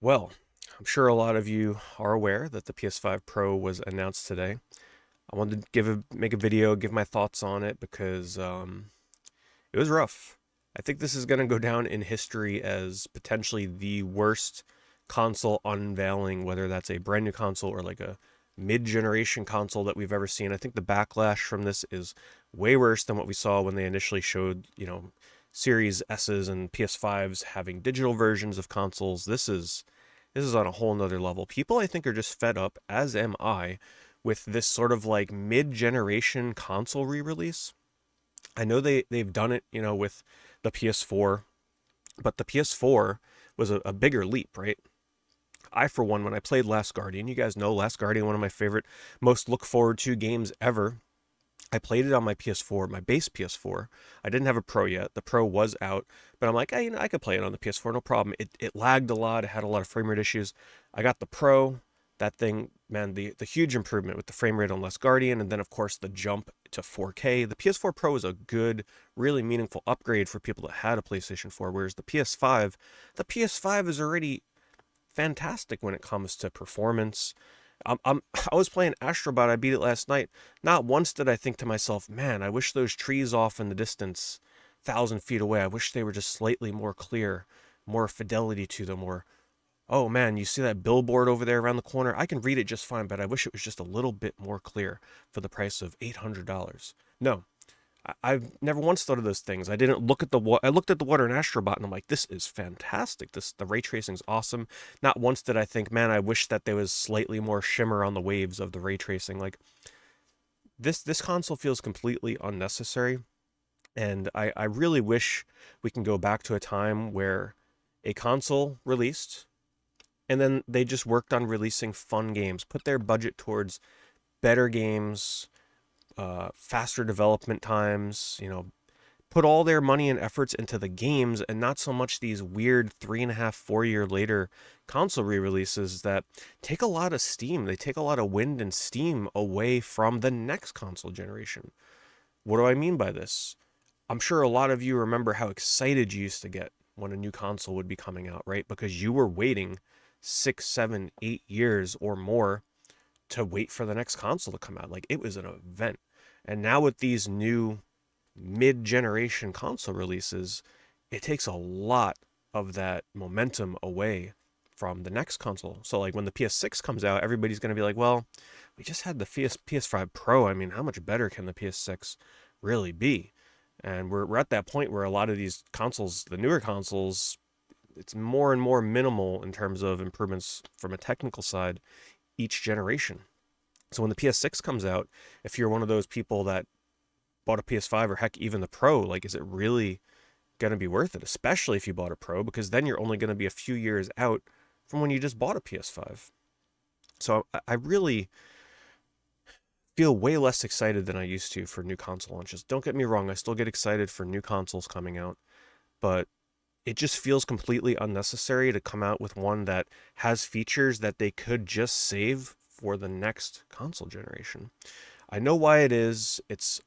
Well, I'm sure a lot of you are aware that the PS5 Pro was announced today. I wanted to make a video, give my thoughts on it because it was rough. I think this is going to go down in history as potentially the worst console unveiling, whether that's a brand new console or like a mid-generation console that we've ever seen. I think the backlash from this is way worse than what we saw when they initially showed, Series S's and PS5s having digital versions of consoles. This is on a whole nother level. People, I think, are just fed up, as am I, with this sort of like mid-generation console re-release. I know they've done it, with the PS4, but the PS4 was a bigger leap, right? I, for one, when I played Last Guardian, you guys know Last Guardian, one of my favorite, most look forward to games ever. I played it on my PS4, my base PS4. I didn't have a Pro yet. The Pro was out, but I'm like, hey, I could play it on the PS4, no problem. It lagged a lot. It had a lot of frame rate issues. I got the Pro. That thing, man, the huge improvement with the frame rate on Last Guardian, and then of course the jump to 4K. The PS4 Pro is a good, really meaningful upgrade for people that had a PlayStation 4, whereas the PS5 is already fantastic when it comes to performance. I was playing Astrobot. I beat it last night. Not once did I think to myself, man, I wish those trees off in the distance, 1,000 feet away, I wish they were just slightly more clear, more fidelity to them, or, oh man, you see that billboard over there around the corner? I can read it just fine, but I wish it was just a little bit more clear for the price of $800. No, I've never once thought of those things. I didn't look at the I looked at the water in Astrobot and I'm like, this is fantastic. The ray tracing's awesome. Not once did I think, man, I wish that there was slightly more shimmer on the waves of the ray tracing. Like this console feels completely unnecessary, and I really wish we can go back to a time where a console released and then they just worked on releasing fun games, put their budget towards better games, faster development times, put all their money and efforts into the games and not so much these weird 3.5, 4 year later console re-releases that take a lot of steam. They take a lot of wind and steam away from the next console generation. What do I mean by this? I'm sure a lot of you remember how excited you used to get when a new console would be coming out, right? Because you were waiting 6, 7, 8 years or more to wait for the next console to come out. Like it was an event. And now with these new mid-generation console releases, it takes a lot of that momentum away from the next console. So like when the PS6 comes out, everybody's going to be like, well, we just had the PS5 Pro. I mean, how much better can the PS6 really be? And we're at that point where a lot of these consoles, the newer consoles, it's more and more minimal in terms of improvements from a technical side each generation. So when the PS6 comes out, if you're one of those people that bought a PS5 or heck even the Pro, like is it really going to be worth it? Especially if you bought a Pro, because then you're only going to be a few years out from when you just bought a PS5. So I really feel way less excited than I used to for new console launches. Don't get me wrong, I still get excited for new consoles coming out, but it just feels completely unnecessary to come out with one that has features that they could just save for the next console generation. I know why it is. It's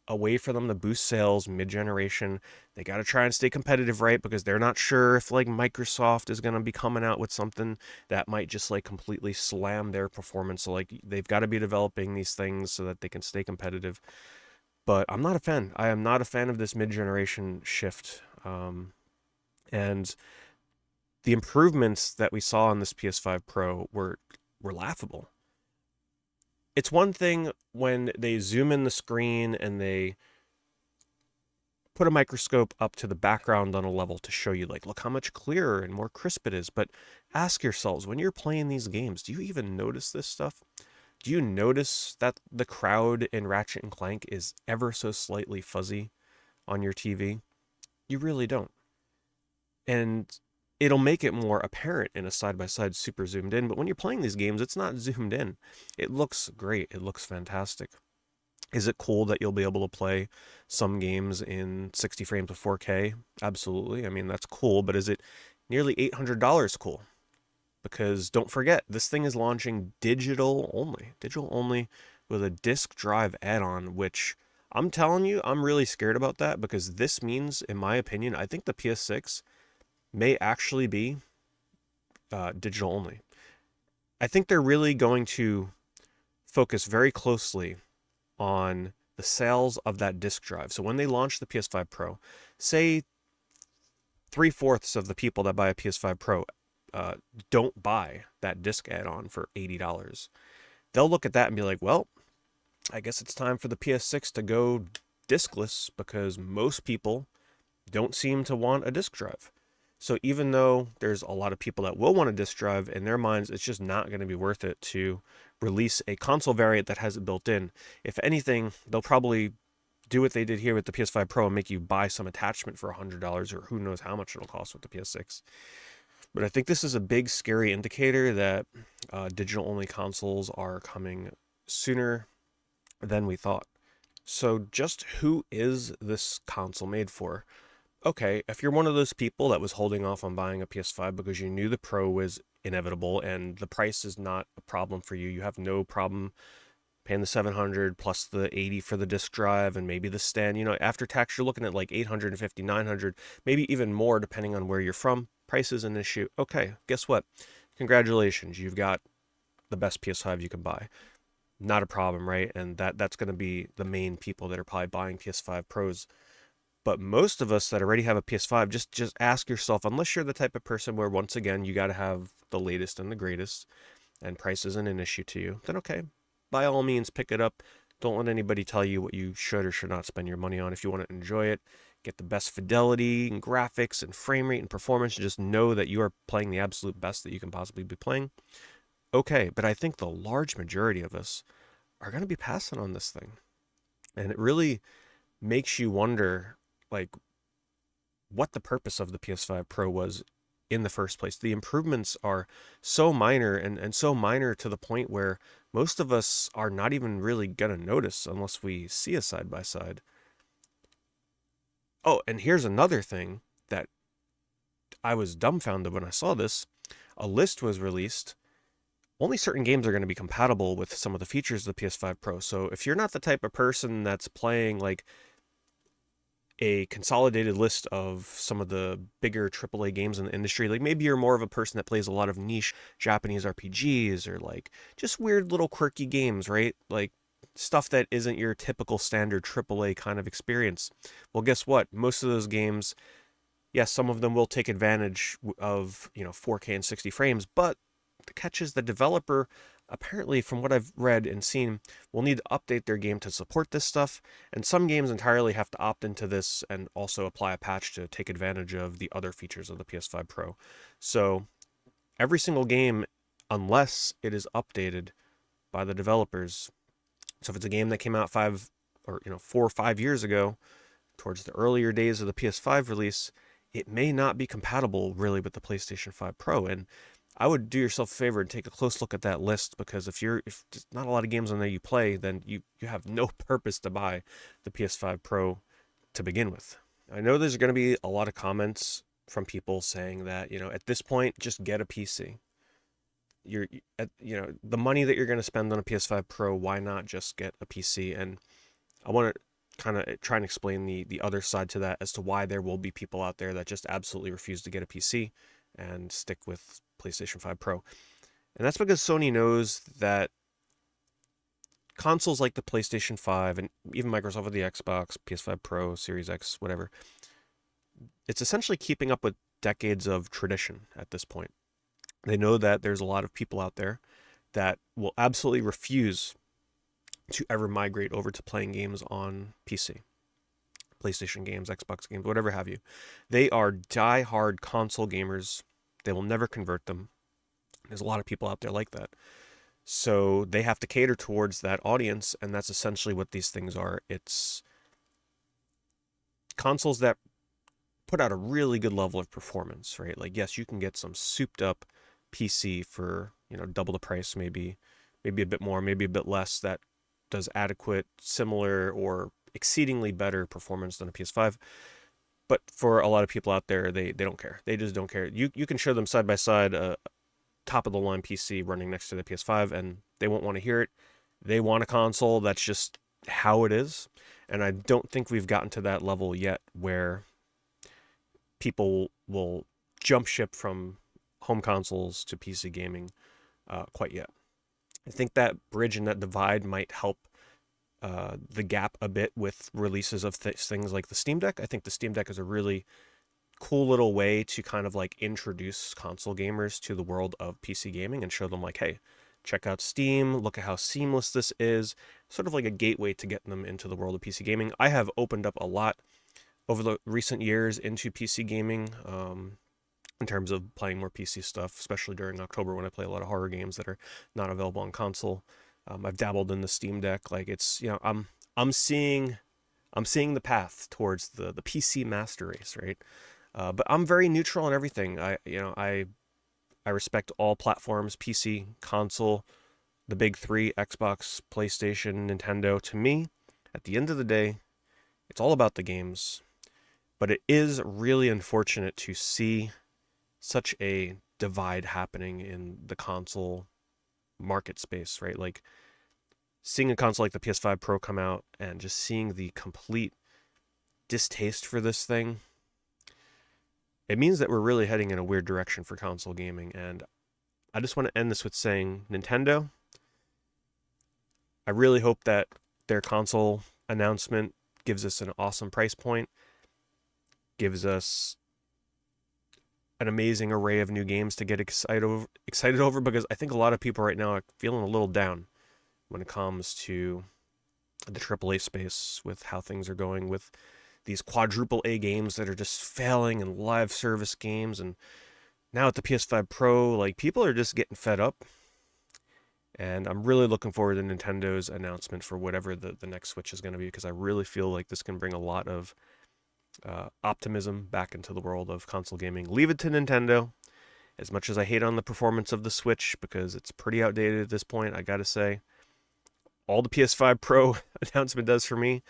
a way for them to boost sales mid-generation. They got to try and stay competitive, right? Because they're not sure if like Microsoft is going to be coming out with something that might just like completely slam their performance. So like they've got to be developing these things so that they can stay competitive. But I'm not a fan. I am not a fan of this mid-generation shift. And the improvements that we saw on this PS5 Pro were laughable. It's one thing when they zoom in the screen and they put a microscope up to the background on a level to show you, like, look how much clearer and more crisp it is. But ask yourselves, when you're playing these games, do you even notice this stuff? Do you notice that the crowd in Ratchet and Clank is ever so slightly fuzzy on your TV? You really don't. And it'll make it more apparent in a side by side super zoomed in. But when you're playing these games, it's not zoomed in. It looks great. It looks fantastic. Is it cool that you'll be able to play some games in 60 frames of 4K? Absolutely. I mean, that's cool, but is it nearly $800 cool? Because don't forget, this thing is launching digital only with a disk drive add on, which I'm telling you, I'm really scared about that because this means, in my opinion, I think the PS6 may actually be digital only. I think they're really going to focus very closely on the sales of that disk drive. So when they launch the PS5 Pro, say 3/4 of the people that buy a PS5 Pro uh, don't buy that disc add-on for $80. They'll look at that and be like, well, I guess it's time for the PS6 to go diskless because most people don't seem to want a disk drive. So even though there's a lot of people that will want a disk drive, in their minds, it's just not going to be worth it to release a console variant that has it built in. If anything, they'll probably do what they did here with the PS5 Pro and make you buy some attachment for $100 or who knows how much it'll cost with the PS6. But I think this is a big, scary indicator that digital-only consoles are coming sooner than we thought. So just who is this console made for? Okay, if you're one of those people that was holding off on buying a PS5 because you knew the Pro was inevitable and the price is not a problem for you, you have no problem paying the 700 plus the 80 for the disk drive and maybe the stand, after tax, you're looking at like 850, 900, maybe even more depending on where you're from. Price is an issue. Okay, guess what? Congratulations, you've got the best PS5 you can buy. Not a problem, right? And that's going to be the main people that are probably buying PS5 Pros. But most of us that already have a PS5, just ask yourself, unless you're the type of person where, once again, you got to have the latest and the greatest, and price isn't an issue to you, then okay, by all means, pick it up. Don't let anybody tell you what you should or should not spend your money on. If you want to enjoy it, get the best fidelity and graphics and frame rate and performance, just know that you are playing the absolute best that you can possibly be playing. Okay, but I think the large majority of us are going to be passing on this thing. And it really makes you wonder, like, what the purpose of the PS5 Pro was in the first place. The improvements are so minor and so minor to the point where most of us are not even really going to notice unless we see a side by side. Oh, and here's another thing that I was dumbfounded when I saw this. A list was released. Only certain games are going to be compatible with some of the features of the PS5 Pro. So if you're not the type of person that's playing like a consolidated list of some of the bigger AAA games in the industry, like maybe you're more of a person that plays a lot of niche Japanese RPGs or like just weird little quirky games, right? Like stuff that isn't your typical standard AAA kind of experience. Well, guess what? Most of those games, yes, some of them will take advantage of, 4K and 60 frames, but the catch is the developer, apparently from what I've read and seen, will need to update their game to support this stuff, and some games entirely have to opt into this and also apply a patch to take advantage of the other features of the PS5 Pro. So every single game, unless it is updated by the developers, so if it's a game that came out 4 or 5 years ago, towards the earlier days of the PS5 release, it may not be compatible really with the PlayStation 5 Pro. And I would do yourself a favor and take a close look at that list, because if there's not a lot of games on there you play, then you have no purpose to buy the PS5 Pro to begin with. I know there's going to be a lot of comments from people saying that, at this point, just get a PC. The money that you're going to spend on a PS5 Pro, why not just get a PC? And I want to kind of try and explain the other side to that as to why there will be people out there that just absolutely refuse to get a PC and stick with PlayStation 5 Pro. And that's because Sony knows that consoles like the PlayStation 5 and even Microsoft with the Xbox, PS5 Pro, Series X, whatever, it's essentially keeping up with decades of tradition at this point. They know that there's a lot of people out there that will absolutely refuse to ever migrate over to playing games on PC. PlayStation games, Xbox games, whatever have you. They are die-hard console gamers. They will never convert them. There's a lot of people out there like that. So they have to cater towards that audience, and that's essentially what these things are. It's consoles that put out a really good level of performance, right? Like, yes, you can get some souped up PC for, double the price, maybe a bit more, maybe a bit less, that does adequate, similar, or exceedingly better performance than a PS5. But for a lot of people out there, they don't care. They just don't care. You can show them side by side a top of the line PC running next to the PS5, and they won't want to hear it. They want a console. That's just how it is. And I don't think we've gotten to that level yet where people will jump ship from home consoles to PC gaming quite yet. I think that bridge and that divide might help the gap a bit with releases of things like the Steam Deck. I think the Steam Deck is a really cool little way to kind of like introduce console gamers to the world of PC gaming and show them like, hey, check out Steam, look at how seamless this is, sort of like a gateway to get them into the world of PC gaming. I have opened up a lot over the recent years into PC gaming, in terms of playing more PC stuff, especially during October when I play a lot of horror games that are not available on console. I've dabbled in the Steam Deck. Like it's, I'm seeing the path towards the PC master race, right? But I'm very neutral on everything. I respect all platforms: PC, console, the big three: Xbox, PlayStation, Nintendo. To me, at the end of the day, it's all about the games. But it is really unfortunate to see such a divide happening in the console market space, right? Like seeing a console like the PS5 Pro come out and just seeing the complete distaste for this thing, it means that we're really heading in a weird direction for console gaming. And I just want to end this with saying, Nintendo, I really hope that their console announcement gives us an awesome price point, gives us an amazing array of new games to get excited over, because I think a lot of people right now are feeling a little down when it comes to the AAA space with how things are going with these quadruple A games that are just failing, and live service games. And now at the PS5 Pro, like, people are just getting fed up. And I'm really looking forward to Nintendo's announcement for whatever the next Switch is going to be, because I really feel like this can bring a lot of optimism back into the world of console gaming. Leave it to Nintendo. As much as I hate on the performance of the Switch, because it's pretty outdated at this point, I gotta say, all the PS5 Pro announcement does for me,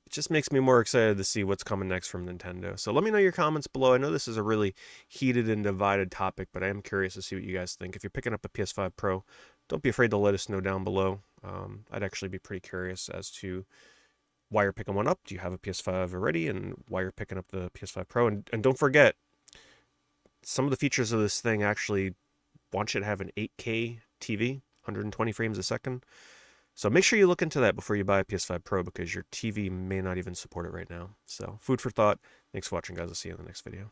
it just makes me more excited to see what's coming next from Nintendo. So let me know your comments below. I know this is a really heated and divided topic, but I am curious to see what you guys think. If you're picking up a PS5 Pro, don't be afraid to let us know down below. I'd actually be pretty curious as to why you're picking one up. Do you have a PS5 already? And why you're picking up the PS5 Pro? And don't forget, some of the features of this thing actually want you to have an 8K TV, 120 frames a second. So make sure you look into that before you buy a PS5 Pro, because your TV may not even support it right now. So food for thought. Thanks for watching, guys. I'll see you in the next video.